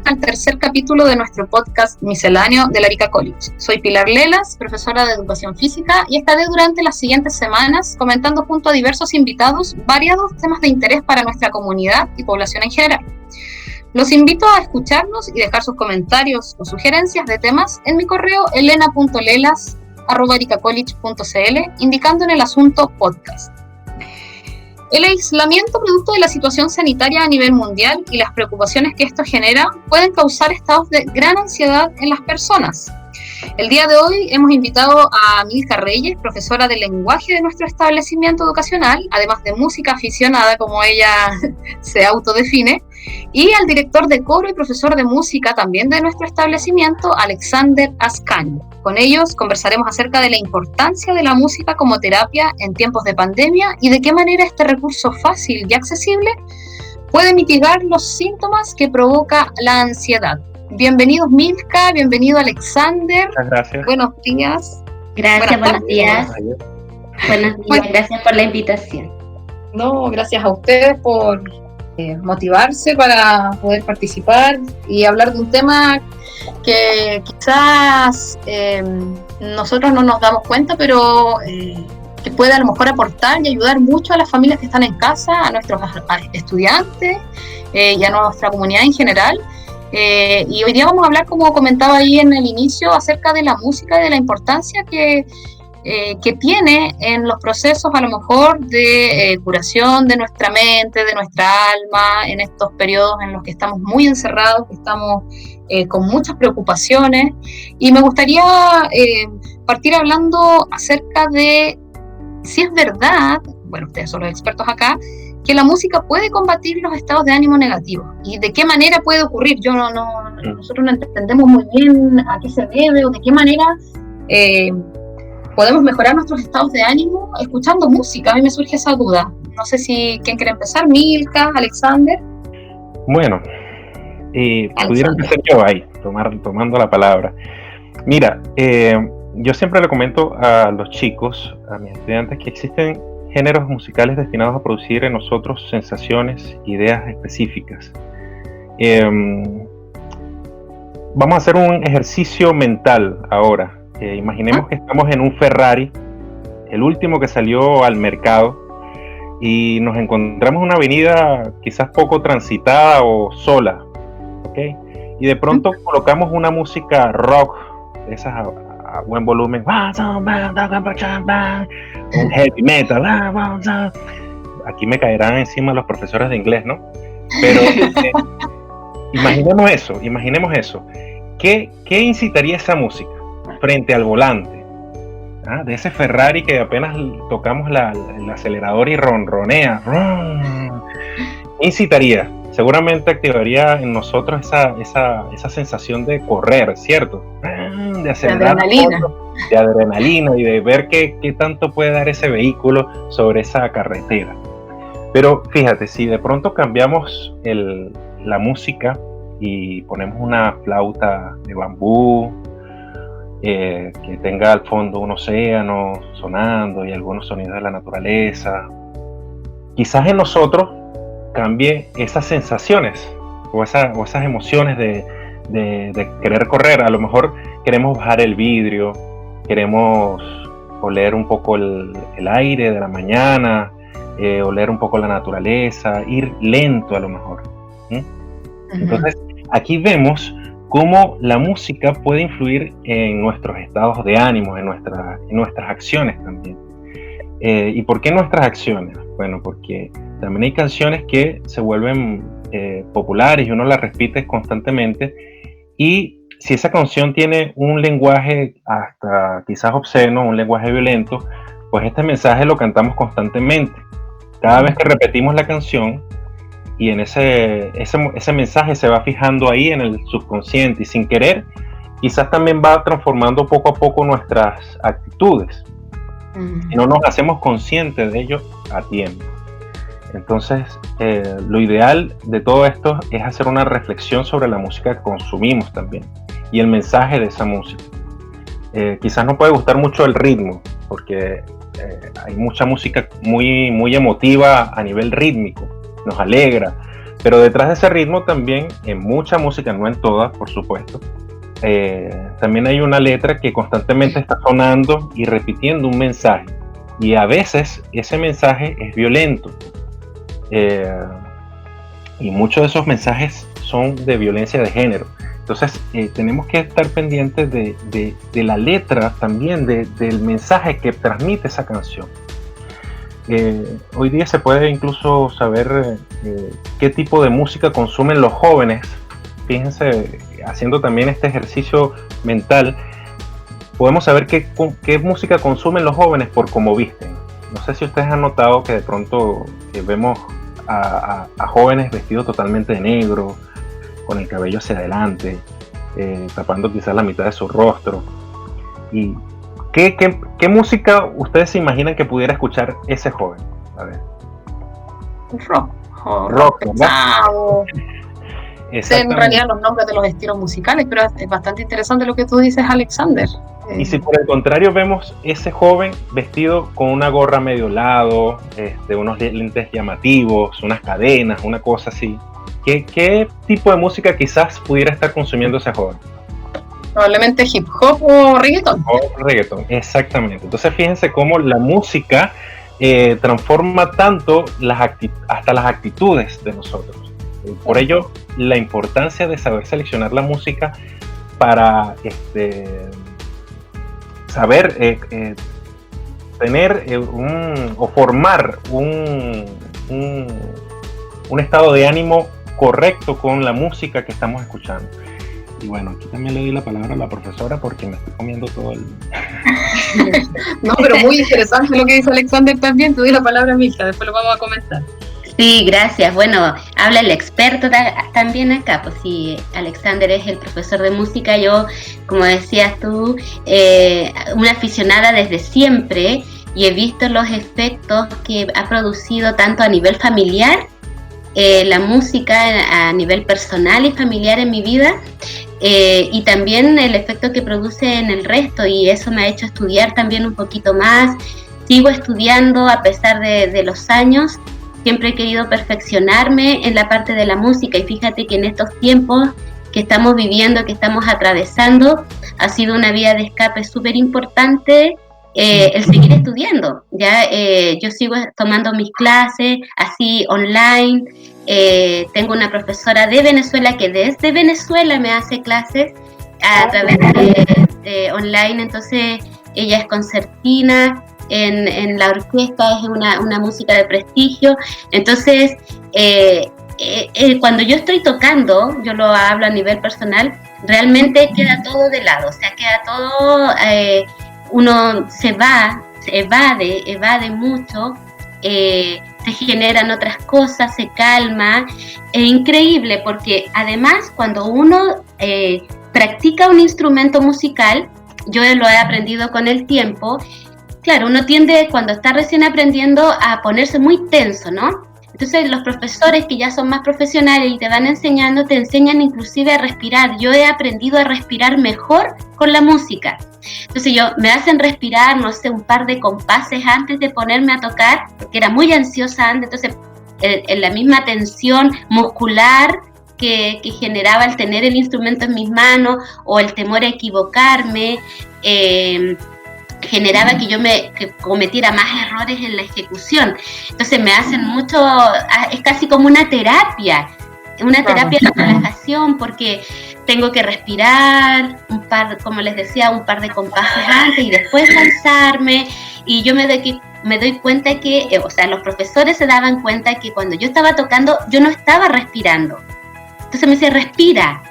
al tercer capítulo de nuestro podcast misceláneo del Arica College. Soy Pilar Lelas, profesora de Educación Física, y estaré durante las siguientes semanas comentando junto a diversos invitados variados temas de interés para nuestra comunidad y población en general. Los invito a escucharnos y dejar sus comentarios o sugerencias de temas en mi correo elena.lelas@aricacollege.cl, indicando en el asunto podcast. El aislamiento producto de la situación sanitaria a nivel mundial y las preocupaciones que esto genera pueden causar estados de gran ansiedad en las personas. El día de hoy hemos invitado a Milka Reyes, profesora de lenguaje de nuestro establecimiento educacional, además de música aficionada, como ella se autodefine, y al director de coro y profesor de música también de nuestro establecimiento, Alexander Ascanio. Con ellos conversaremos acerca de la importancia de la música como terapia en tiempos de pandemia y de qué manera este recurso fácil y accesible puede mitigar los síntomas que provoca la ansiedad. Bienvenidos Milka, bienvenido Alexander. Muchas gracias. Buenos días. Gracias, buenos días. Buenos días, gracias por la invitación. No, gracias a ustedes por motivarse para poder participar y hablar de un tema que quizás nosotros no nos damos cuenta, pero que puede a lo mejor aportar y ayudar mucho a las familias que están en casa, a nuestros estudiantes y a nuestra comunidad en general. Y hoy día vamos a hablar, como comentaba ahí en el inicio, acerca de la música y de la importancia que tiene en los procesos a lo mejor de curación de nuestra mente, de nuestra alma, en estos periodos en los que estamos muy encerrados, que estamos con muchas preocupaciones. Y me gustaría partir hablando acerca de si es verdad, bueno, ustedes son los expertos acá, que la música puede combatir los estados de ánimo negativos y de qué manera puede ocurrir. Nosotros no entendemos muy bien a qué se debe o de qué manera podemos mejorar nuestros estados de ánimo escuchando música. A mí me surge esa duda. No sé si quién quiere empezar, Milka, Alexander. Bueno, pudiera empezar yo ahí, tomando la palabra. Mira, yo siempre le comento a los chicos, a mis estudiantes, que existen géneros musicales destinados a producir en nosotros sensaciones, ideas específicas. Vamos a hacer un ejercicio mental ahora. Imaginemos que estamos en un Ferrari, el último que salió al mercado, y nos encontramos en una avenida quizás poco transitada o sola, ¿okay? Y de pronto colocamos una música rock, esas a buen volumen, un heavy metal, aquí me caerán encima los profesores de inglés, ¿no? Pero imaginemos eso. ¿Qué incitaría esa música frente al volante? De ese Ferrari que apenas tocamos el acelerador y ronronea. ¿Qué incitaría? Seguramente activaría en nosotros esa sensación de correr, ¿cierto? De acelerar, de adrenalina y de ver qué tanto puede dar ese vehículo sobre esa carretera. Pero fíjate, si de pronto cambiamos la música y ponemos una flauta de bambú, que tenga al fondo un océano sonando y algunos sonidos de la naturaleza, quizás en nosotros cambie esas sensaciones o esas emociones de querer correr. A lo mejor queremos bajar el vidrio, queremos oler un poco el aire de la mañana, oler un poco la naturaleza, ir lento a lo mejor. Entonces aquí vemos cómo la música puede influir en nuestros estados de ánimo, en nuestras acciones también. ¿Y por qué nuestras acciones? Bueno, porque también hay canciones que se vuelven populares y uno las repite constantemente, y si esa canción tiene un lenguaje hasta quizás obsceno, un lenguaje violento, pues este mensaje lo cantamos constantemente. Cada vez que repetimos la canción, y en ese mensaje se va fijando ahí en el subconsciente, y sin querer quizás también va transformando poco a poco nuestras actitudes. Y no nos hacemos conscientes de ello a tiempo. Entonces, lo ideal de todo esto es hacer una reflexión sobre la música que consumimos también y el mensaje de esa música. Quizás no puede gustar mucho el ritmo, porque hay mucha música muy, muy emotiva a nivel rítmico, nos alegra, Pero detrás de ese ritmo también, en mucha música, no en todas, por supuesto, también hay una letra que constantemente está sonando y repitiendo un mensaje. Y a veces ese mensaje es violento. Y muchos de esos mensajes son de violencia de género. Entonces tenemos que estar pendientes de la letra también, del mensaje que transmite esa canción. Hoy día se puede incluso saber qué tipo de música consumen los jóvenes. Fíjense, haciendo también este ejercicio mental, podemos saber qué música consumen los jóvenes por cómo visten. No sé si ustedes han notado que de pronto vemos a jóvenes vestidos totalmente de negro, con el cabello hacia adelante, tapando quizás la mitad de su rostro. ¿Y qué música ustedes se imaginan que pudiera escuchar ese joven? A ver. Rock pesado. En realidad los nombres de los estilos musicales, pero es bastante interesante lo que tú dices, Alexander. Y si por el contrario vemos ese joven vestido con una gorra medio lado, unos lentes llamativos, unas cadenas, una cosa así, ¿qué tipo de música quizás pudiera estar consumiendo ese joven? Probablemente hip hop o reggaeton. O reggaeton, exactamente. Entonces fíjense cómo la música transforma tanto hasta las actitudes de nosotros. Por ello, la importancia de saber seleccionar la música para saber tener o formar un estado de ánimo correcto con la música que estamos escuchando. Y bueno, aquí también le doy la palabra a la profesora porque me estoy comiendo todo el... No, pero muy interesante lo que dice Alexander también. Te doy la palabra a Milka, después lo vamos a comentar. Sí, gracias. Bueno, habla el experto también acá, pues sí, Alexander es el profesor de música, yo, como decías tú, una aficionada desde siempre, y he visto los efectos que ha producido tanto a nivel familiar, la música a nivel personal y familiar en mi vida, y también el efecto que produce en el resto, y eso me ha hecho estudiar también un poquito más. Sigo estudiando a pesar de los años. Siempre he querido perfeccionarme en la parte de la música, y fíjate que en estos tiempos que estamos viviendo, que estamos atravesando, ha sido una vía de escape súper importante el seguir estudiando. Ya yo sigo tomando mis clases así online. Tengo una profesora de Venezuela que desde Venezuela me hace clases a través de online, entonces ella es concertina. En la orquesta, es una música de prestigio. Entonces cuando yo estoy tocando, yo lo hablo a nivel personal, realmente queda todo de lado, o sea, queda todo, uno se evade mucho, se generan otras cosas, se calma. Es increíble porque además cuando uno practica un instrumento musical, yo lo he aprendido con el tiempo. Claro, uno tiende cuando está recién aprendiendo a ponerse muy tenso, ¿no? Entonces los profesores que ya son más profesionales y te van enseñando, te enseñan inclusive a respirar. Yo he aprendido a respirar mejor con la música. Entonces me hacen respirar, no sé, un par de compases antes de ponerme a tocar, porque era muy ansiosa antes, entonces en la misma tensión muscular que generaba el tener el instrumento en mis manos o el temor a equivocarme, generaba que yo que cometiera más errores en la ejecución. Entonces me hacen mucho, es casi como una terapia de relajación, porque tengo que respirar como les decía, un par de compases antes y después lanzarme, y yo me doy cuenta que, o sea, los profesores se daban cuenta que cuando yo estaba tocando yo no estaba respirando. Entonces me dice, respira,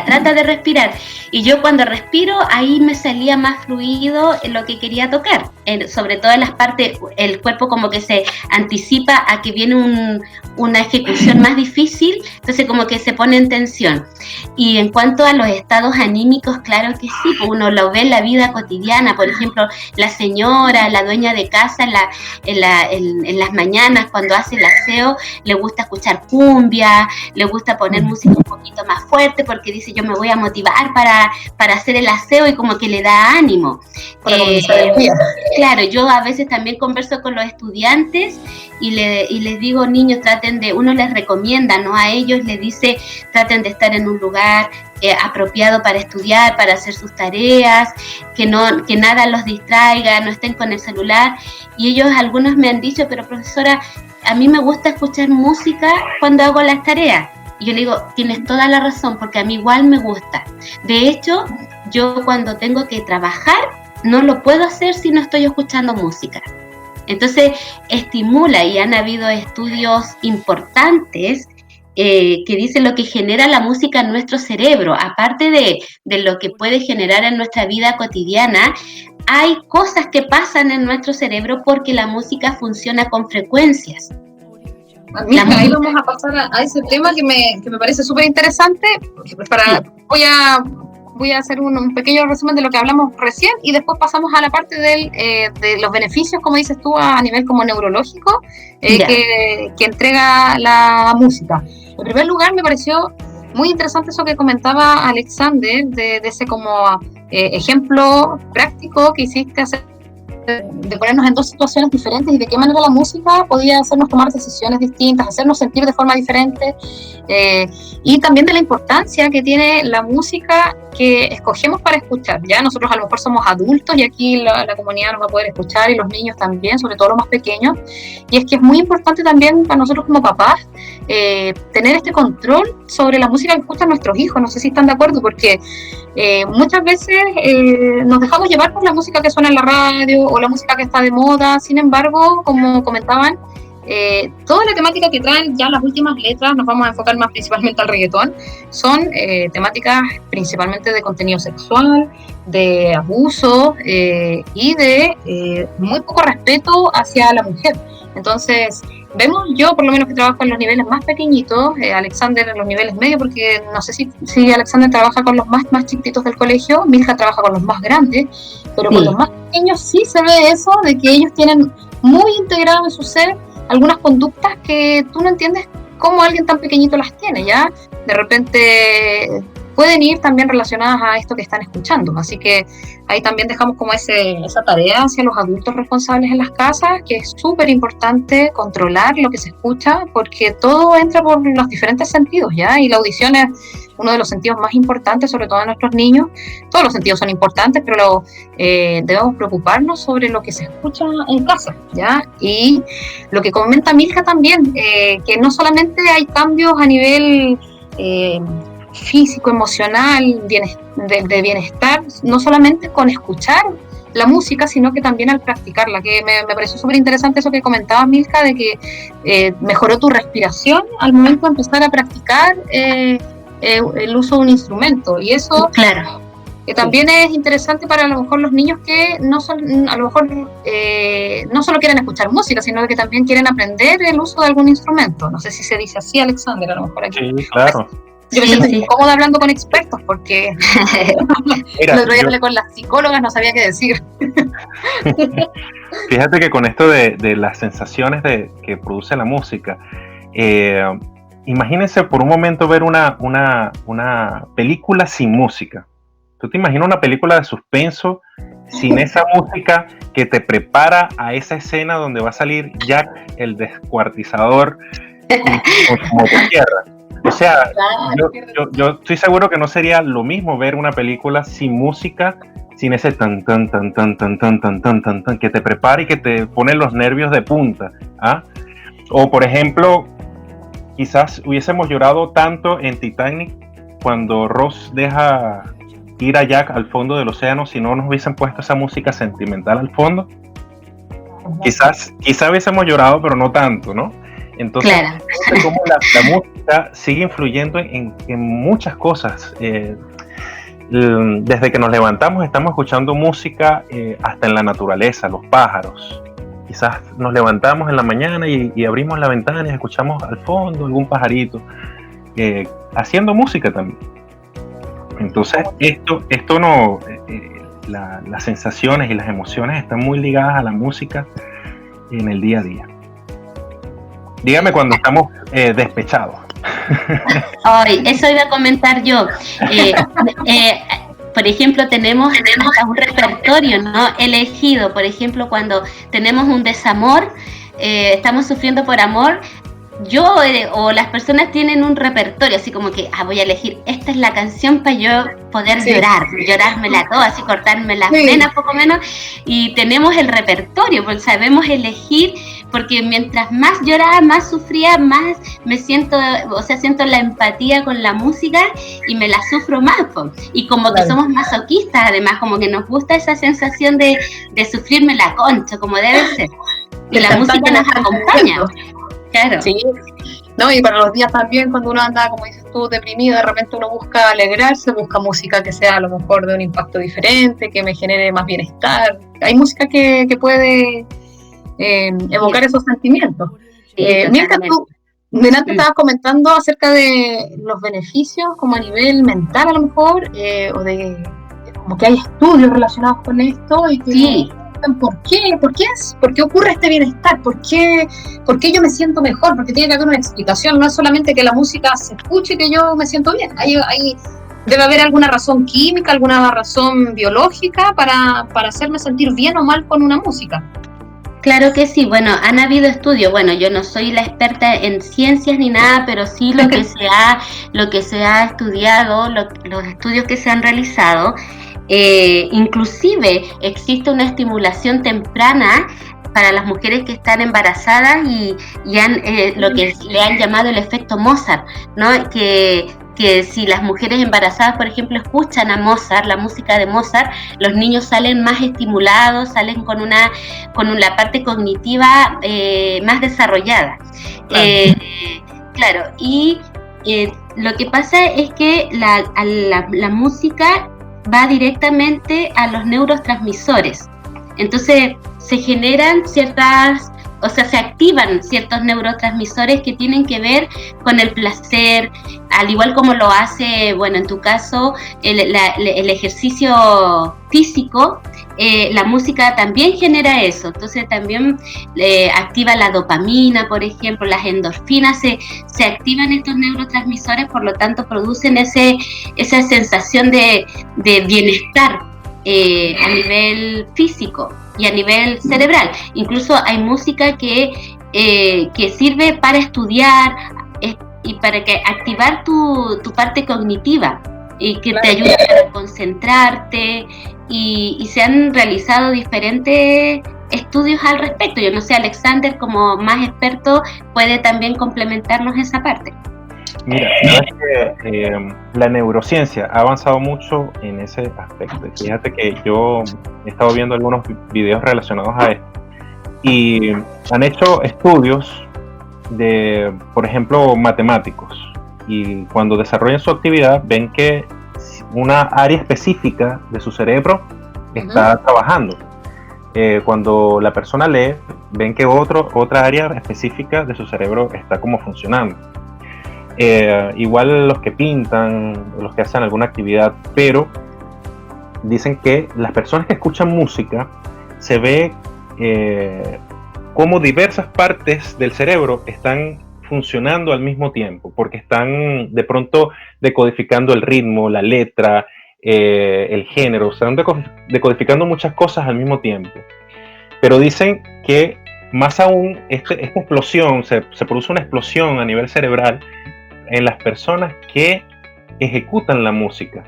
trata de respirar. Y yo cuando respiro, ahí me salía más fluido en lo que quería tocar. Sobre todo en las partes, el cuerpo como que se anticipa a que viene una ejecución más difícil. Entonces entonces como que se pone en tensión. Y en cuanto a los estados anímicos, claro que sí, pues uno lo ve en la vida cotidiana, por ejemplo, la señora, la dueña de casa en las mañanas cuando hace el aseo, le gusta escuchar cumbia, le gusta poner música un poquito más fuerte porque dice yo me voy a motivar para hacer el aseo y como que le da ánimo. Claro, yo a veces también converso con los estudiantes y les digo, niños, uno les recomienda, ¿no? A ellos les dice, traten de estar en un lugar apropiado para estudiar, para hacer sus tareas, que nada los distraiga, no estén con el celular. Y ellos, algunos me han dicho, pero profesora, a mí me gusta escuchar música cuando hago las tareas. Y yo le digo, tienes toda la razón, porque a mí igual me gusta. De hecho, yo cuando tengo que trabajar, no lo puedo hacer si no estoy escuchando música. Entonces, estimula, y han habido estudios importantes que dicen lo que genera la música en nuestro cerebro. Aparte de lo que puede generar en nuestra vida cotidiana, hay cosas que pasan en nuestro cerebro porque la música funciona con frecuencias. Ahí vamos a pasar a ese tema que me parece súper interesante. Voy a hacer un pequeño resumen de lo que hablamos recién y después pasamos a la parte de los beneficios, como dices tú, a nivel como neurológico, que entrega la música. En primer lugar, me pareció muy interesante eso que comentaba Alexander, de ese como ejemplo práctico que hiciste de ponernos en dos situaciones diferentes y de qué manera la música podía hacernos tomar decisiones distintas, hacernos sentir de forma diferente, y también de la importancia que tiene la música que escogemos para escuchar. Ya nosotros a lo mejor somos adultos y aquí la comunidad nos va a poder escuchar y los niños también, sobre todo los más pequeños, y es que es muy importante también para nosotros como papás tener este control sobre la música que escuchan nuestros hijos. No sé si están de acuerdo, porque muchas veces nos dejamos llevar por la música que suena en la radio o la música que está de moda. Sin embargo, como comentaban, toda la temática que traen ya las últimas letras, nos vamos a enfocar más principalmente al reggaetón, son temáticas principalmente de contenido sexual, de abuso y de muy poco respeto hacia la mujer. Entonces, vemos, yo por lo menos que trabajo en los niveles más pequeñitos, Alexander en los niveles medios, porque no sé si Alexander trabaja con los más chiquititos del colegio, Milka trabaja con los más grandes, pero con los más pequeños sí se ve eso, de que ellos tienen muy integrado en su ser algunas conductas que tú no entiendes cómo alguien tan pequeñito las tiene, ¿ya? De repente pueden ir también relacionadas a esto que están escuchando, así que ahí también dejamos como esa tarea hacia los adultos responsables en las casas, que es súper importante controlar lo que se escucha, porque todo entra por los diferentes sentidos, ¿ya? Y la audición es uno de los sentidos más importantes, sobre todo en nuestros niños. Todos los sentidos son importantes, pero debemos preocuparnos sobre lo que se escucha en casa, ¿ya? Y lo que comenta Milka también, que no solamente hay cambios a nivel físico, emocional, de bienestar, no solamente con escuchar la música, sino que también al practicarla, que me pareció súper interesante eso que comentabas, Milka, de que mejoró tu respiración al momento de empezar a practicar el uso de un instrumento, y eso claro, también es interesante para a lo mejor los niños que no solo quieren escuchar música, sino que también quieren aprender el uso de algún instrumento. No sé si se dice así, Alexander, a lo mejor aquí. Sí, claro. Yo me siento incómoda hablando con expertos porque el otro día hablé con las psicólogas, no sabía qué decir. Fíjate que con esto de las sensaciones que produce la música, imagínense por un momento ver una película sin música. ¿Tú te imaginas una película de suspenso sin esa música que te prepara a esa escena donde va a salir Jack, el descuartizador, con su motosierra? O sea, yo estoy seguro que no sería lo mismo ver una película sin música, sin ese tan que te prepara y que te pone los nervios de punta, ¿ah? O por ejemplo, quizás hubiésemos llorado tanto en Titanic cuando Ross deja ir a Jack al fondo del océano si no nos hubiesen puesto esa música sentimental al fondo. Quizás hubiésemos llorado, pero no tanto, ¿no? Entonces, claro. Cómo la música sigue influyendo en muchas cosas. Desde que nos levantamos estamos escuchando música hasta en la naturaleza, los pájaros. Quizás nos levantamos en la mañana y abrimos la ventana y escuchamos al fondo algún pajarito. haciendo música también. Entonces, esto no, las sensaciones y las emociones están muy ligadas a la música en el día a día. Dígame cuando estamos despechados. Ay, eso iba a comentar yo. Por ejemplo, tenemos un repertorio, ¿no?, elegido. Por ejemplo, cuando tenemos un desamor, estamos sufriendo por amor, yo o las personas tienen un repertorio, así como que voy a elegir, esta es la canción para yo poder llorármela toda, así cortarme las venas poco menos, y tenemos el repertorio, porque sabemos elegir, porque mientras más lloraba, más sufría, más me siento, siento la empatía con la música y me la sufro más, y como que somos masoquistas, además, como que nos gusta esa sensación de sufrirme la concha, como debe ser, y la música nos acompaña. Claro. Sí, no, y para los días también, cuando uno anda, como dices tú, deprimido, de repente uno busca alegrarse, busca música que sea a lo mejor de un impacto diferente, que me genere más bienestar. Hay música que puede evocar esos sentimientos. Mientras tú, delante estabas comentando acerca de los beneficios, como a nivel mental a lo mejor, o de como que hay estudios relacionados con esto, y que ¿por qué ocurre este bienestar? ¿Por qué yo me siento mejor? Porque tiene que haber una explicación, no es solamente que la música se escuche y que yo me siento bien. Debe haber alguna razón química, alguna razón biológica para hacerme sentir bien o mal con una música. Claro que sí, bueno, han habido estudios, bueno, yo no soy la experta en ciencias ni nada, pero sí lo que se ha estudiado, los estudios que se han realizado. Inclusive existe una estimulación temprana para las mujeres que están embarazadas y han, lo que le han llamado el efecto Mozart, ¿no? Que si las mujeres embarazadas, por ejemplo, escuchan a Mozart, la música de Mozart, los niños salen más estimulados, salen con la parte cognitiva más desarrollada. Claro, y lo que pasa es que la música va directamente a los neurotransmisores. Entonces se generan se activan ciertos neurotransmisores que tienen que ver con el placer, al igual como lo hace, bueno, en tu caso, el ejercicio físico, la música también genera eso. Entonces también activa la dopamina, por ejemplo, las endorfinas, se activan estos neurotransmisores, por lo tanto producen esa sensación de bienestar a nivel físico y a nivel cerebral. Incluso hay música que sirve para estudiar y para activar tu parte cognitiva y que te ayuda a concentrarte, y se han realizado diferentes estudios al respecto. Yo no sé, Alexander, como más experto, puede también complementarnos esa parte. Mira, sabes que la neurociencia ha avanzado mucho en ese aspecto. Fíjate que yo he estado viendo algunos videos relacionados a esto y han hecho estudios de, por ejemplo, matemáticos, y cuando desarrollan su actividad ven que una área específica de su cerebro está trabajando. Cuando la persona lee, ven que otra área específica de su cerebro está como funcionando. Igual los que pintan, los que hacen alguna actividad, pero dicen que las personas que escuchan música se ve como diversas partes del cerebro están funcionando al mismo tiempo, porque están de pronto decodificando el ritmo, la letra, el género, están decodificando muchas cosas al mismo tiempo. Pero dicen que más aún esta explosión, se produce una explosión a nivel cerebral en las personas que ejecutan la música,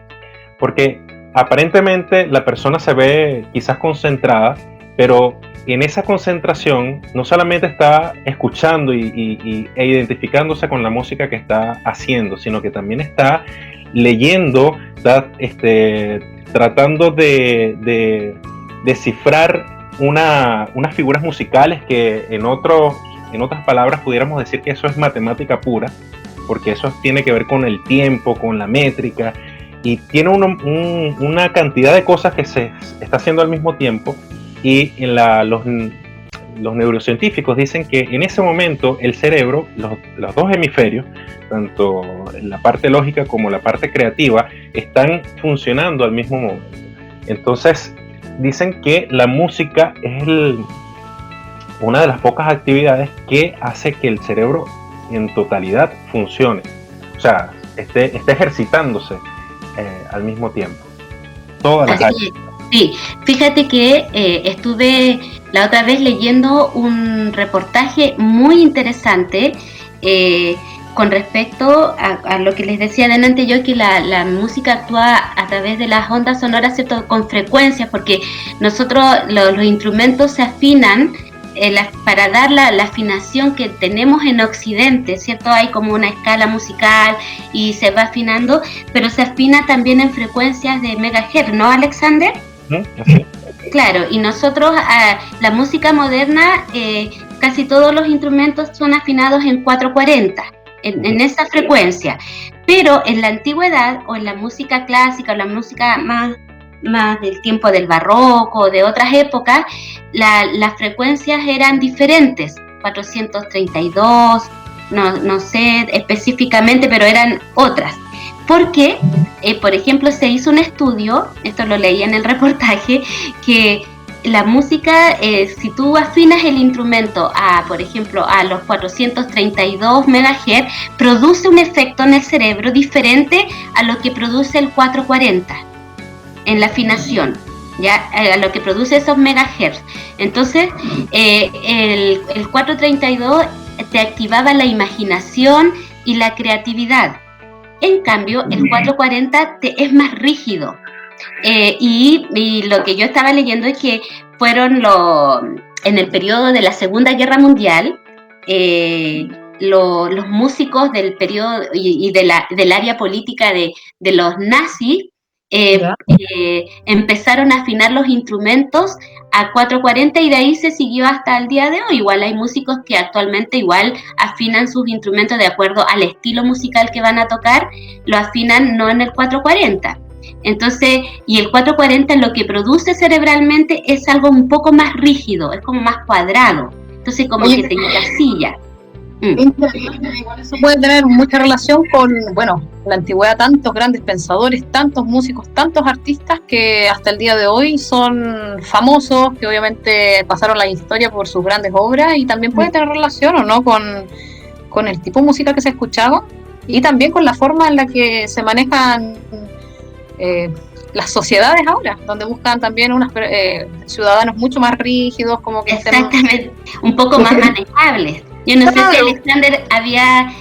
porque aparentemente la persona se ve quizás concentrada, pero en esa concentración no solamente está escuchando e identificándose con la música que está haciendo, sino que también está leyendo, está tratando de descifrar unas figuras musicales que en otras palabras pudiéramos decir que eso es matemática pura, porque eso tiene que ver con el tiempo, con la métrica, y tiene una cantidad de cosas que se está haciendo al mismo tiempo, y en los neurocientíficos dicen que en ese momento el cerebro, los dos hemisferios, tanto la parte lógica como la parte creativa, están funcionando al mismo momento. Entonces, dicen que la música es una de las pocas actividades que hace que el cerebro en totalidad funcione. O sea, esté ejercitándose al mismo tiempo. Todas las áreas. Sí, fíjate que estuve la otra vez leyendo un reportaje muy interesante con respecto a lo que les decía delante yo, que la música actúa a través de las ondas sonoras, ¿cierto? Con frecuencias, porque nosotros los instrumentos se afinan para dar la afinación que tenemos en Occidente, ¿cierto? Hay como una escala musical y se va afinando, pero se afina también en frecuencias de megahertz, ¿no, Alexander? Sí. Claro, y nosotros, la música moderna, casi todos los instrumentos son afinados en 440, en esa frecuencia, pero en la antigüedad, o en la música clásica, o la música más del tiempo del barroco, de otras épocas, las frecuencias eran diferentes, 432, no sé específicamente, pero eran otras. Porque, por ejemplo, se hizo un estudio, esto lo leí en el reportaje, que la música, si tú afinas el instrumento por ejemplo, a los 432 MHz, produce un efecto en el cerebro diferente a lo que produce el 440 en la afinación, ya a lo que produce esos megahertz. Entonces, el 432 te activaba la imaginación y la creatividad. En cambio, el 440 es más rígido. Y lo que yo estaba leyendo es que fueron en el periodo de la Segunda Guerra Mundial, los músicos del periodo y del área política de los nazis empezaron a afinar los instrumentos a 440 y de ahí se siguió hasta el día de hoy. Igual hay músicos que actualmente igual afinan sus instrumentos de acuerdo al estilo musical que van a tocar, lo afinan no en el 440. Entonces, y el 440 lo que produce cerebralmente es algo un poco más rígido, es como más cuadrado, entonces como que te encasilla. Igual eso puede tener mucha relación con, bueno, la antigüedad, tantos grandes pensadores, tantos músicos, tantos artistas que hasta el día de hoy son famosos, que obviamente pasaron la historia por sus grandes obras, y también puede tener relación o no con el tipo de música que se escuchaba y también con la forma en la que se manejan las sociedades ahora, donde buscan también unos ciudadanos mucho más rígidos, como que exactamente, un poco más manejables. Yo no sé si Alexander había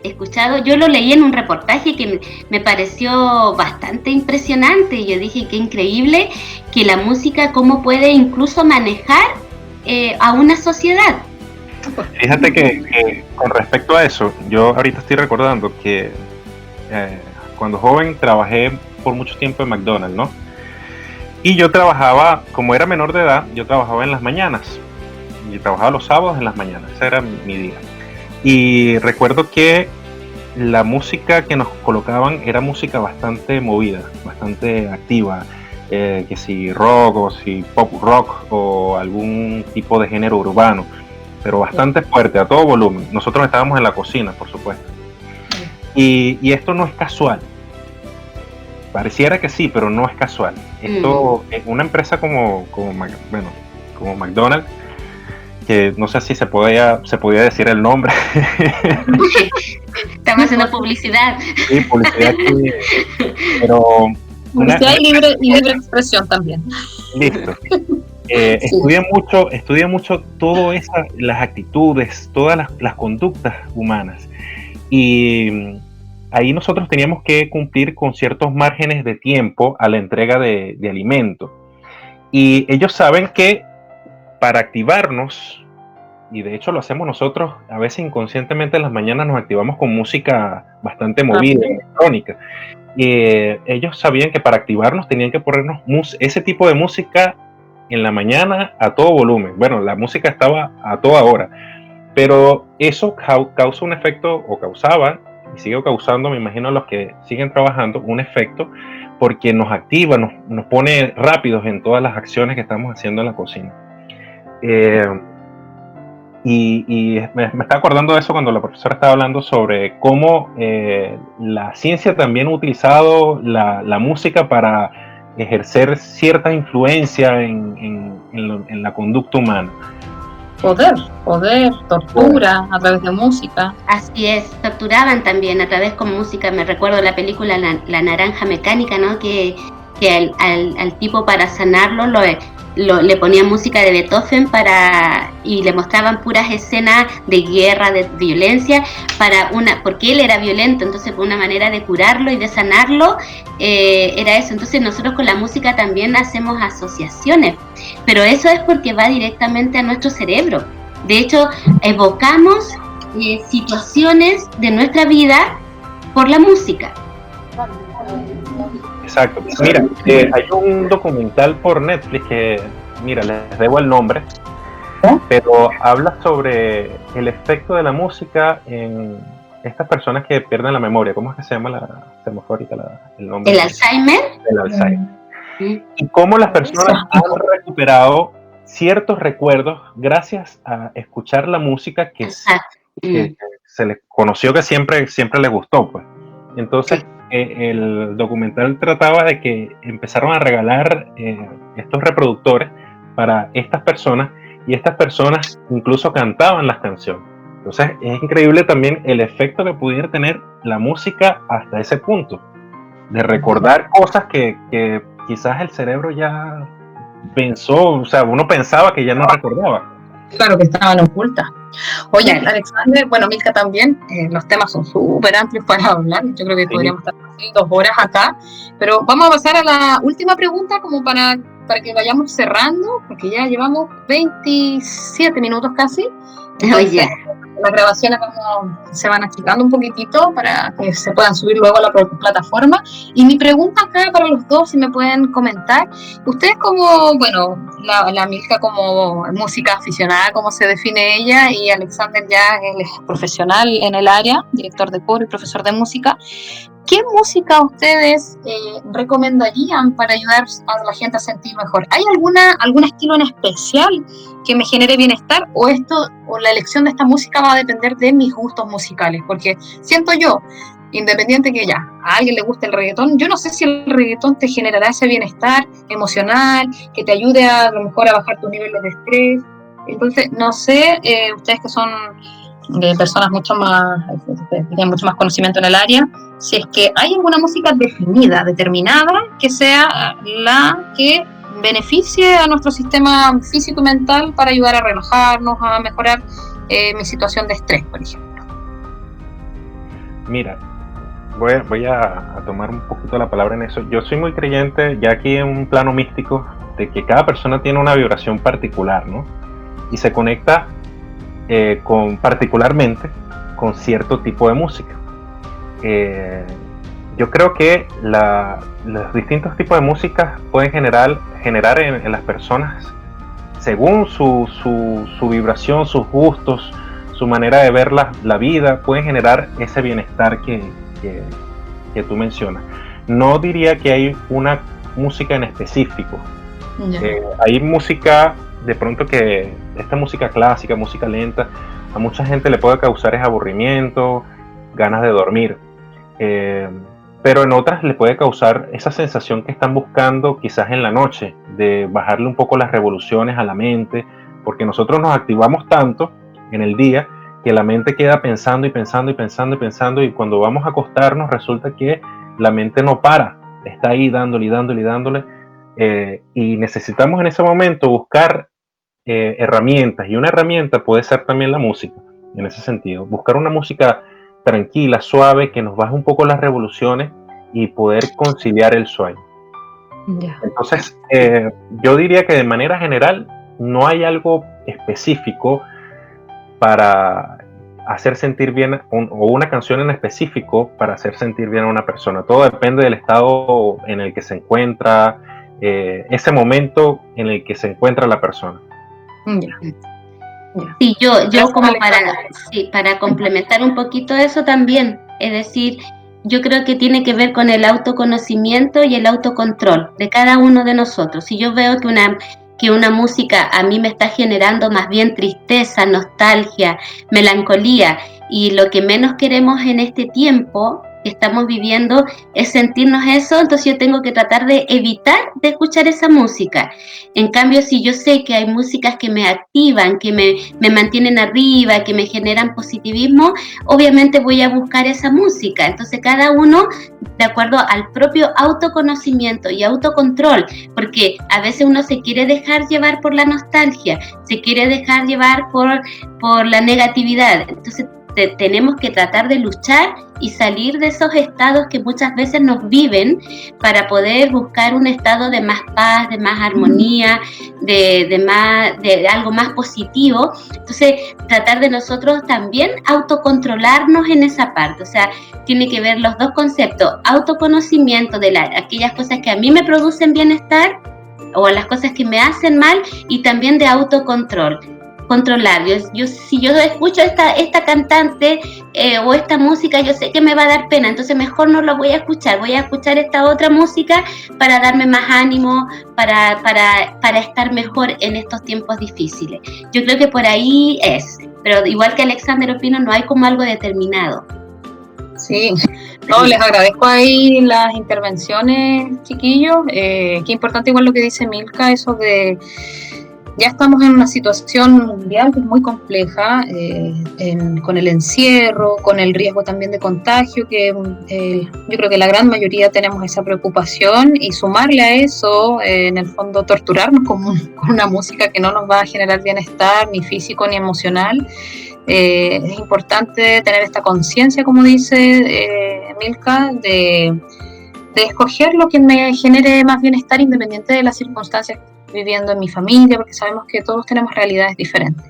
escuchado, yo lo leí en un reportaje que me pareció bastante impresionante, y yo dije qué increíble que la música cómo puede incluso manejar a una sociedad. Fíjate que con respecto a eso, yo ahorita estoy recordando que cuando joven trabajé por mucho tiempo en McDonald's, ¿no? Y yo trabajaba, como era menor de edad, yo trabajaba en las mañanas. Y trabajaba los sábados en las mañanas, ese era mi día. Y recuerdo que la música que nos colocaban era música bastante movida, bastante activa, que si rock o si pop rock o algún tipo de género urbano, pero bastante fuerte, a todo volumen. Nosotros estábamos en la cocina, por supuesto. Y esto no es casual. Pareciera que sí, pero no es casual. Esto, una empresa como McDonald's, que no sé si se podía decir el nombre. Estamos haciendo publicidad. Sí, publicidad, sí, pero publicidad y libre expresión también. Listo. Estudia mucho todas las actitudes, todas las conductas humanas, y ahí nosotros teníamos que cumplir con ciertos márgenes de tiempo a la entrega de alimentos, y ellos saben que para activarnos, y de hecho lo hacemos nosotros, a veces inconscientemente en las mañanas nos activamos con música bastante movida, electrónica, y ellos sabían que para activarnos tenían que ponernos ese tipo de música en la mañana a todo volumen. Bueno, la música estaba a toda hora, pero eso causa un efecto, o causaba, y sigue causando, me imagino a los que siguen trabajando, un efecto, porque nos activa, nos pone rápidos en todas las acciones que estamos haciendo en la cocina. Y me está acordando de eso cuando la profesora estaba hablando sobre cómo la ciencia también ha utilizado la música para ejercer cierta influencia en la conducta humana. Poder, tortura a través de música. Así es, torturaban también a través con música. Me recuerdo la película La Naranja Mecánica, ¿no? Que al tipo, para sanarlo, le ponían música de Beethoven y le mostraban puras escenas de guerra, de violencia, porque él era violento. Entonces, una manera de curarlo y de sanarlo era eso. Entonces, nosotros con la música también hacemos asociaciones, pero eso es porque va directamente a nuestro cerebro. De hecho, evocamos situaciones de nuestra vida por la música. Exacto. Mira, hay un documental por Netflix que, mira, les debo el nombre, pero habla sobre el efecto de la música en estas personas que pierden la memoria. ¿Cómo es que se llama se me fue ahorita el nombre? ¿El Alzheimer? El Alzheimer. Y cómo las personas han recuperado ciertos recuerdos gracias a escuchar la música que se les conoció, que siempre les gustó, pues. Entonces, el documental trataba de que empezaron a regalar estos reproductores para estas personas, y estas personas incluso cantaban las canciones. Entonces, es increíble también el efecto que pudiera tener la música hasta ese punto, de recordar cosas que quizás el cerebro ya pensó, o sea, uno pensaba que ya no recordaba. Claro, que estaban ocultas. Oye, Alexander, bueno, Milka también, los temas son súper amplios para hablar. Yo creo que podríamos estar 2 horas acá, pero vamos a pasar a la última pregunta como para que vayamos cerrando, porque ya llevamos 27 minutos casi. Entonces, las grabaciones se van achicando un poquitito para que se puedan subir luego a la plataforma. Y mi pregunta acá para los dos, si me pueden comentar, ustedes como, bueno, la Milka como música aficionada, como se define ella, y Alexander ya él es profesional en el área, director de coro y profesor de música, ¿qué música ustedes recomendarían para ayudar a la gente a sentir mejor? ¿Hay algún estilo en especial que me genere bienestar, o la elección de esta música va a depender de mis gustos musicales? Porque siento yo, independiente que ya a alguien le guste el reggaetón, yo no sé si el reggaetón te generará ese bienestar emocional, que te ayude a lo mejor a bajar tus niveles de estrés. Entonces, no sé, ustedes que son personas tienen mucho más conocimiento en el área, si es que hay alguna música determinada, que sea la que beneficie a nuestro sistema físico y mental para ayudar a relajarnos, a mejorar mi situación de estrés, por ejemplo. Mira, voy a tomar un poquito la palabra en eso. Yo soy muy creyente, ya aquí en un plano místico, de que cada persona tiene una vibración particular, ¿no? Y se conecta particularmente con cierto tipo de música. Yo creo que los distintos tipos de música pueden generar en las personas, según su vibración, sus gustos, su manera de ver la vida, pueden generar ese bienestar que tú mencionas. No diría que hay una música en específico. Hay música, de pronto, que esta música clásica, música lenta, a mucha gente le puede causar es aburrimiento, ganas de dormir, pero en otras le puede causar esa sensación que están buscando quizás en la noche, de bajarle un poco las revoluciones a la mente, porque nosotros nos activamos tanto en el día que la mente queda pensando y pensando y pensando y pensando, y cuando vamos a acostarnos resulta que la mente no para, está ahí dándole y dándole y dándole, y necesitamos en ese momento buscar herramientas, y una herramienta puede ser también la música. En ese sentido, buscar una música tranquila, suave, que nos baje un poco las revoluciones y poder conciliar el sueño. Entonces, yo diría que de manera general no hay algo específico para hacer sentir bien, o una canción en específico para hacer sentir bien a una persona. Todo depende del estado en el que se encuentra, ese momento en el que se encuentra la persona. Sí, yo como para complementar un poquito eso también, es decir, yo creo que tiene que ver con el autoconocimiento y el autocontrol de cada uno de nosotros. Si yo veo que que una música a mí me está generando más bien tristeza, nostalgia, melancolía, y lo que menos queremos en este tiempo que estamos viviendo es sentirnos eso, entonces yo tengo que tratar de evitar de escuchar esa música. En cambio, si yo sé que hay músicas que me activan, que me mantienen arriba, que me generan positivismo, obviamente voy a buscar esa música. Entonces cada uno de acuerdo al propio autoconocimiento y autocontrol, porque a veces uno se quiere dejar llevar por la nostalgia, se quiere dejar llevar por la negatividad. Entonces tenemos que tratar de luchar y salir de esos estados que muchas veces nos viven para poder buscar un estado de más paz, de más armonía, de algo más positivo. Entonces, tratar de nosotros también autocontrolarnos en esa parte. O sea, tiene que ver los dos conceptos, autoconocimiento de aquellas cosas que a mí me producen bienestar o las cosas que me hacen mal, y también de autocontrol. Controlar. Si yo escucho esta cantante o esta música, yo sé que me va a dar pena, entonces mejor no lo voy a escuchar esta otra música para darme más ánimo, para estar mejor en estos tiempos difíciles. Yo creo que por ahí es, pero igual que Alexander opino, no hay como algo determinado. Sí, no, les agradezco ahí las intervenciones, chiquillos. Qué importante igual lo que dice Milka, eso de ya estamos en una situación mundial que es muy compleja, con el encierro, con el riesgo también de contagio, que yo creo que la gran mayoría tenemos esa preocupación, y sumarle a eso, en el fondo, torturarnos con una música que no nos va a generar bienestar, ni físico ni emocional. Es importante tener esta conciencia, como dice Milka, de escoger lo que me genere más bienestar, independiente de las circunstancias viviendo en mi familia, porque sabemos que todos tenemos realidades diferentes.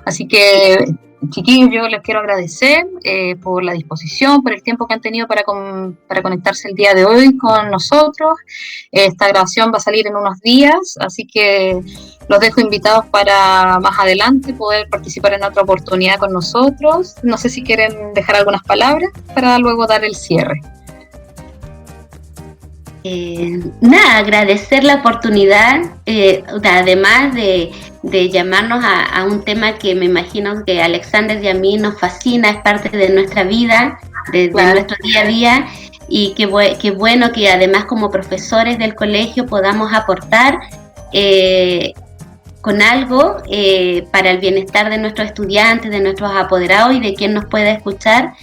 Así que, chiquillos, yo les quiero agradecer por la disposición, por el tiempo que han tenido para conectarse el día de hoy con nosotros. Esta grabación va a salir en unos días, así que los dejo invitados para más adelante poder participar en otra oportunidad con nosotros. No sé si quieren dejar algunas palabras para luego dar el cierre. Agradecer la oportunidad, además de llamarnos a un tema que me imagino que a Alexander y a mí nos fascina, es parte de nuestra vida, de nuestro día a día, y qué bueno que además como profesores del colegio podamos aportar con algo para el bienestar de nuestros estudiantes, de nuestros apoderados y de quien nos pueda escuchar,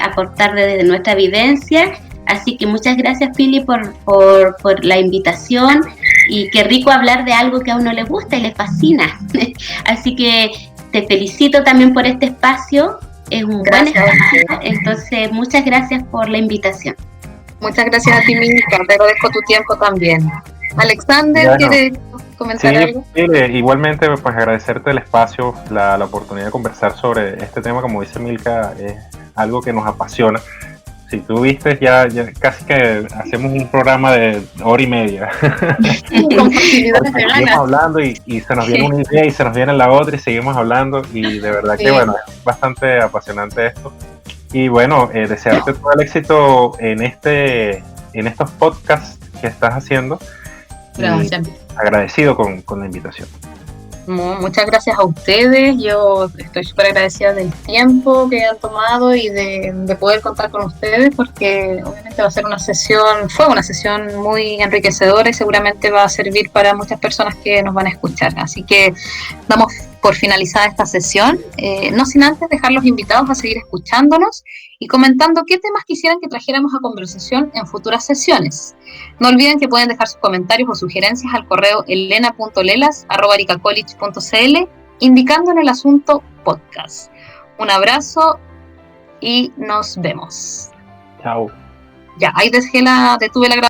aportar desde nuestra vivencia. Así que muchas gracias, Pili, por la invitación, y qué rico hablar de algo que a uno le gusta y le fascina. Así que te felicito también por este espacio, es un buen espacio, entonces muchas gracias por la invitación. Muchas gracias a ti, Milka, te agradezco tu tiempo también. Alexander, ¿quieres comentar algo? Sí, igualmente, pues agradecerte el espacio, la oportunidad de conversar sobre este tema. Como dice Milka, es algo que nos apasiona. Si tú viste, ya casi que hacemos un programa de hora y media. Seguimos hablando y se nos viene una idea y se nos viene la otra y seguimos hablando, y de verdad que bueno, es bastante apasionante esto. Y bueno, desearte todo el éxito en estos podcasts que estás haciendo. Gracias. Agradecido con la invitación. Muchas gracias a ustedes, yo estoy súper agradecida del tiempo que han tomado y de poder contar con ustedes, porque obviamente fue una sesión muy enriquecedora y seguramente va a servir para muchas personas que nos van a escuchar. Así que damos por finalizada esta sesión, no sin antes dejarlos invitados a seguir escuchándonos y comentando qué temas quisieran que trajéramos a conversación en futuras sesiones. No olviden que pueden dejar sus comentarios o sugerencias al correo elena.lelas@aricacollege.cl indicando en el asunto podcast. Un abrazo y nos vemos. Chao. Ya, ahí detuve la grabación.